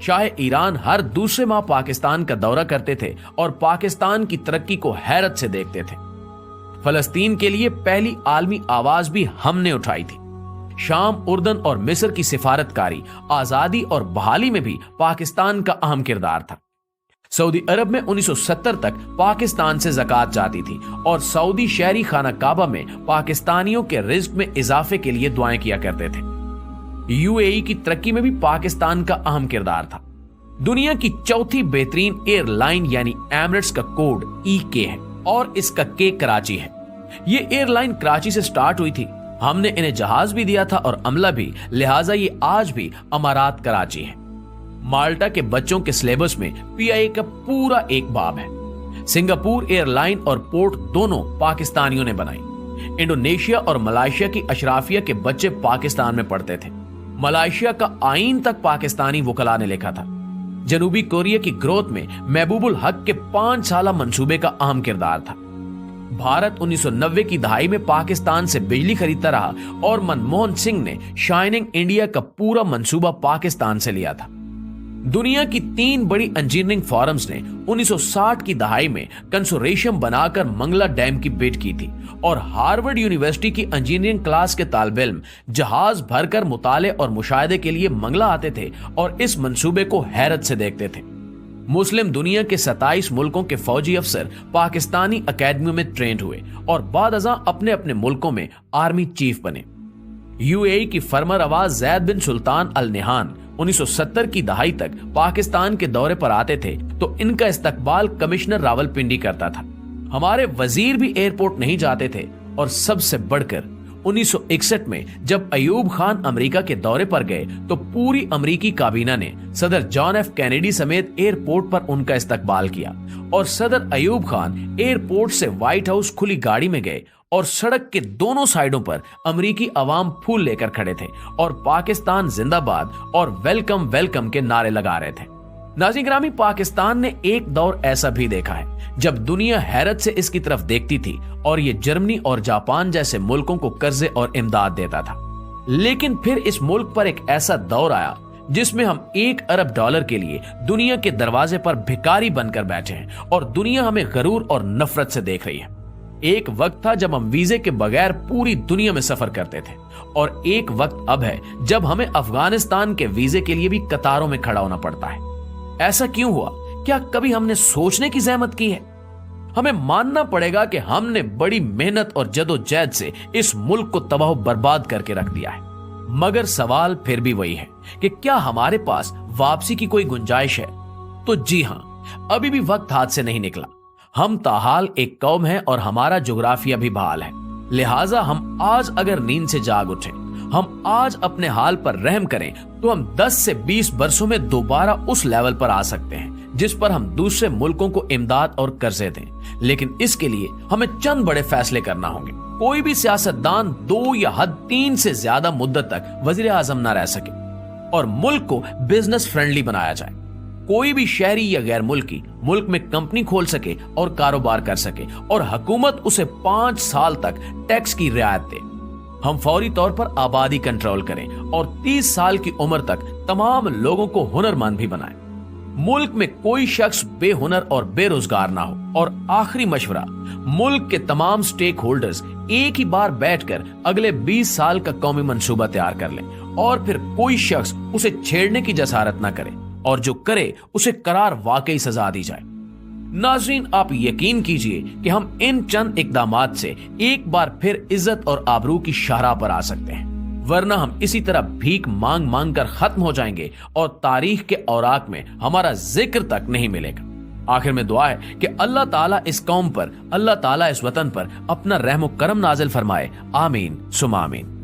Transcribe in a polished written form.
Shah Iran हर दूसरे माह पाकिस्तान का दौरा करते थे और पाकिस्तान की तरक्की को हैरत से देखते थे। फलस्तीन के लिए पहली आलमी आवाज भी हमने उठाई थी। शाम, उर्दन और मिस्र की सिफारतकारी, आजादी और बहाली में भी पाकिस्तान का अहम किरदार था। सऊदी अरब में 1970 तक पाकिस्तान से ज़कात जाती थी और सऊदी शहरी खाना काबा में पाकिस्तानियों के रिज्क में इजाफे के लिए दुआएं किया करते थे। यूएई की तरक्की में भी पाकिस्तान का अहम किरदार था। दुनिया की चौथी बेहतरीन एयरलाइन यानी एमिरेट्स का कोड EK है और इसका K कराची है। ये एयरलाइन कराची से स्टार्ट हुई थी। हमने इन्हें जहाज भी दिया था और अमला भी, लिहाजा ये आज भी अमारात कराची है। माल्टा के बच्चों के सिलेबस में PIA का पूरा एक बाब है। सिंगापुर एयरलाइन और पोर्ट दोनों पाकिस्तानियों ने बनाई। इंडोनेशिया और मलेशिया की अशराफिया के बच्चे पाकिस्तान में पढ़ते थे। मलेशिया का आईन तक पाकिस्तानी वकला ने लिखा था। जनूबी कोरिया की ग्रोथ में महबूबुल हक के 5 साला मंसूबे का अहम किरदार था। भारत 1990 की दहाई में पाकिस्तान से बिजली खरीदता रहा और मनमोहन सिंह ने शाइनिंग इंडिया का पूरा मंसूबा पाकिस्तान से लिया था। दुनिया की 3 बड़ी इंजीनियरिंग फॉरम्स ने 1960 की दहाई में कंसोर्शियम बनाकर मंगला डैम की बिड की थी और हार्वर्ड यूनिवर्सिटी की इंजीनियरिंग क्लास के तालिब इल्म जहाज भरकर मुताले और मुशाहिदे के लिए मंगला आते थे और इस मंसूबे को हैरत से देखते थे। मुस्लिम दुनिया के 27 मुल्कों के फौजी अफसर पाकिस्तानी अकेडमियों में ट्रेंड हुए और बाद अज़ां अपने अपने मुल्कों में आर्मी चीफ बने। यूएई की फरमर आवाज जैद बिन सुल्तान अल नहान 1970 की दहाई तक पाकिस्तान के दौरे पर आते थे तो इनका इस्तकबाल कमिश्नर रावलपिंडी करता था। हमारे वजीर भी एयरपोर्ट नहीं जाते थे और सबसे बढ़कर 1961 में जब अयूब खान अमेरिका के दौरे पर गए तो पूरी अमेरिकी काबीना ने सदर जॉन F कैनेडी समेत एयरपोर्ट पर उनका इस्तकबाल किया और सदर अयूब खान एयरपोर्ट से व्हाइट हाउस खुली गाड़ी में गए और सड़क के दोनों साइडों पर अमेरिकी अवाम फूल लेकर खड़े थे और पाकिस्तान जिंदाबाद और वेलकम वेलकम के नारे लगा रहे थे। नाज़रीन ग्रामी, पाकिस्तान ने एक दौर ऐसा भी देखा है जब दुनिया हैरत से इसकी तरफ देखती थी और ये जर्मनी और जापान जैसे मुल्कों को कर्जे और इमदाद देता था। लेकिन फिर इस मुल्क पर एक ऐसा दौर आया जिसमें हम $1 अरब के लिए दुनिया के दरवाजे पर भिखारी बनकर बैठे हैं और दुनिया हमें गरूर और नफरत से देख रही है। एक वक्त था जब हम वीजे के बगैर पूरी दुनिया में सफर करते थे और एक वक्त अब है जब हमें अफगानिस्तान के वीजे के लिए भी कतारों में खड़ा होना पड़ता है। ऐसा क्यों हुआ? क्या कभी हमने सोचने की जहमत की है? हमें मानना पड़ेगा कि हमने बड़ी मेहनत और जदोजहद से इस मुल्क को तबाह बर्बाद करके रख दिया है। मगर सवाल फिर भी वही है कि क्या हमारे पास वापसी की कोई गुंजाइश है? तो जी हां, अभी भी वक्त हाथ से नहीं निकला। हम ताहाल एक कौम है और हमारा जोग्राफिया भी बहाल है। लिहाजा हम आज अगर नींद से जाग उठे, हम आज अपने हाल पर रहम करें तो हम 10 से 20 बरसों में दोबारा उस लेवल पर आ सकते हैं जिस पर हम दूसरे मुल्कों को इमदाद और कर्जे दें। लेकिन इसके लिए हमें चंद बड़े फैसले करना होंगे। कोई भी सियासतदान 2 या हद 3 से ज्यादा मुद्दत तक वजीर आजम न रह सके और मुल्क को बिजनेस फ्रेंडली बनाया जाए। कोई भी शहरी या गैर मुल्की मुल्क में कंपनी खोल सके और कारोबार कर सके और हुकूमत उसे 5 साल तक टैक्स की रियायत दे। हम फौरी तौर पर आबादी कंट्रोल करें और 30 साल की उम्र तक तमाम लोगों को हुनरमंद भी बनाएं। मुल्क में कोई शख्स बेहुनर और बेरोजगार ना हो। और आखिरी मशवरा, मुल्क के तमाम स्टेक होल्डर्स एक ही बार बैठकर अगले 20 साल का कौमी मंसूबा तैयार कर लें और फिर कोई शख्स उसे छेड़ने की जसारत ना करे और जो करे उसे करार वाकई सजा दी जाए। नाज़रीन, आप यकीन कीजिए कि हम इन चंद इकदामात से एक बार फिर इज्जत और आबरू की शाहराह पर आ सकते हैं, वरना हम इसी तरह भीख मांग मांग कर खत्म हो जाएंगे और तारीख के औराक में हमारा जिक्र तक नहीं मिलेगा। आखिर में दुआ है कि अल्लाह ताला इस कौम पर, अल्लाह ताला इस वतन पर अपना रहम व करम नाजिल फरमाए। आमीन सुमा आमीन।